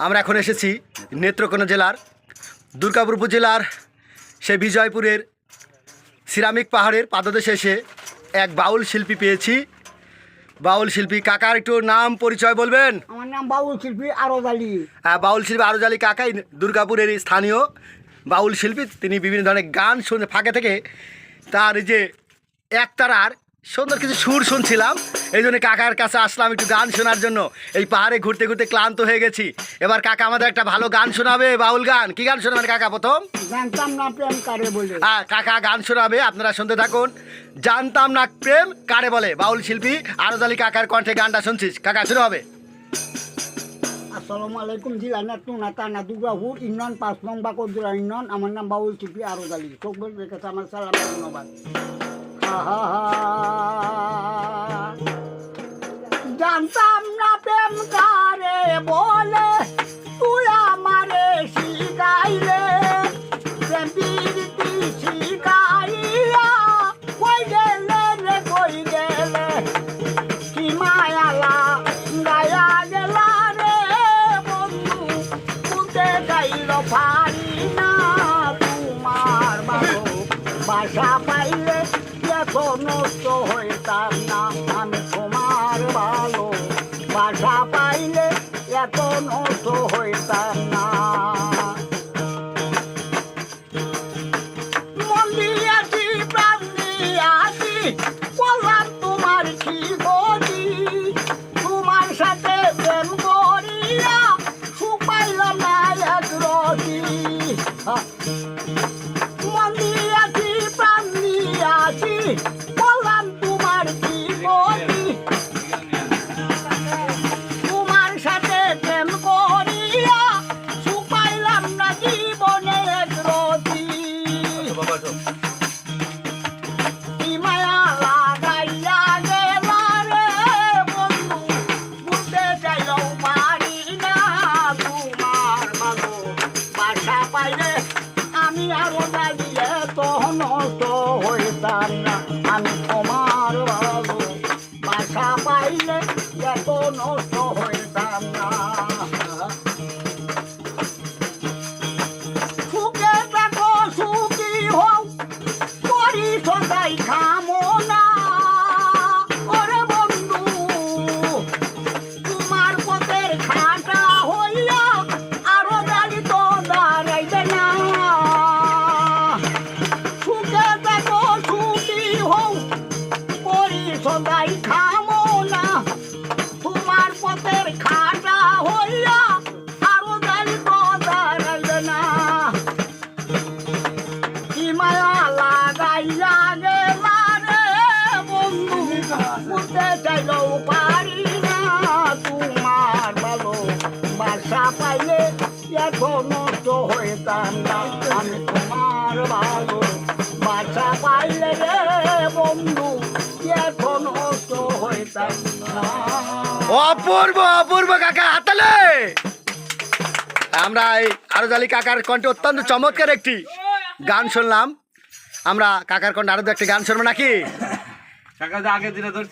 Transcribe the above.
আমরা এখন এসেছি নেত্রকোনা জেলার দুর্গাপুর উপজেলার সেই বিজয়পুরের সিরামিক পাহাড়ের পাদদেশে এসে এক বাউল শিল্পী পেয়েছি। বাউল শিল্পী কাকার একটু নাম পরিচয় বলবেন? আমার নাম বাউল শিল্পী আরজ আলী। হ্যাঁ, বাউল শিল্পী আরজ আলী কাকাই দুর্গাপুরের স্থানীয় বাউল শিল্পী। তিনি বিভিন্ন ধরনের গান শুনে ফাঁকে থেকে তার এই যে একতারার সুন্দর কিছু সুর শুনছিলাম, এই জন্য কাকার কাছে আসলাম একটু গান শোনার জন্য। এই পাহাড়ে ঘুরতে ঘুরতে ক্লান্ত হয়ে গেছি। এবার কাকা আমাদের একটা ভালো গান শোনাবে, বাউল গান। কি গান শোনাবেন কাকা প্রথম? জানতাম না প্রেম কারে বলে। হ্যাঁ, কাকা গান শোনাবে, আপনারা শুনতে থাকুন। জানতাম না প্রেম কারে বলে, বাউল শিল্পী আরজ আলী কাকার কণ্ঠে গানটা শুনছিস। কাকা শুরু হবে। আসসালামু আলাইকুম। জেলা নেত্রকোনা থানা দুর্গাপুর ইউনিয়ন 5 নং বাকরজোড়া ইউনিয়ন। আমার নাম বাউল শিল্পী আরজ আলী। সকলের কাছে আমার সালাম, ধন্যবাদ। জানতাম না প্রেম কারে বলে, তুই আমারে শিখাইলে প্রেম প্রীতি শিখাইয়া কই গেলে রে কই গেলে, কি মায়ালা গায়া গেলা রে বন্ধু, শুনতে গাইল পারি না তোমার ভালো বাসা পাইলে এখন নষ্ট হইতাম না আমি তোমার ভালো বাসা পাইলে এখন নষ্ট হইতাম না। মন দিয়াছি প্রাণ দিয়াছি বললাম তোমার কি গতি, তোমার সাথে প্রেম করিয়া সুখ পাইলাম না এক রতি। মন দিয়াছি প্রাণ দিয়াছি বললাম তোমার কি গতি, তোমার সাথে প্রেম করিয়া সুখ পাইলাম না জীবনে এক রতি। কি মায়া লাগাইয়া গেলা রে বন্ধু, বুঝতে চাইলেও পারি না তোমার ভালো বাসা পাইলে আমি আরো দাঁড়িয়ে তো নষ্ট হইতাম না আমি তোমার ভালো বাসা পাইলে এত নষ্ট হইতাম না। সুখে দেখো সুখী হও করি সদাই কামনা, ওরে বন্ধু তোমার পথের খাটা হইয়া আরো দাঁড়ি তো দাঁড়াইবে না। সুখে দেখো সুখী হও করি সদাই কামনা, তোমার পথের খাটা হইয়া আরো দাঁড়ি তো দাঁড়াইবে না। কি মায়া লাগাইয়া গেলা রে বন্ধু, বুঝতে চাইলেও পারি না তোমার ভালো বাসা পাইলে এখন নষ্ট হইতাম না আমি তোমার ভালো বাসা পাইলে রে বন্ধু এখন নষ্ট হইতাম না। অপূর্ব অপূর্ব কাকা, হাতালে। আমরা এই আরজ আলী কাকার কণ্ঠে অত্যন্ত চমৎকার একটি গান শুনলাম। আমরা কাকার কণ্ঠে আরো একটি গান শুনবো নাকি? কাকা যে আগের দিনে ধরছিল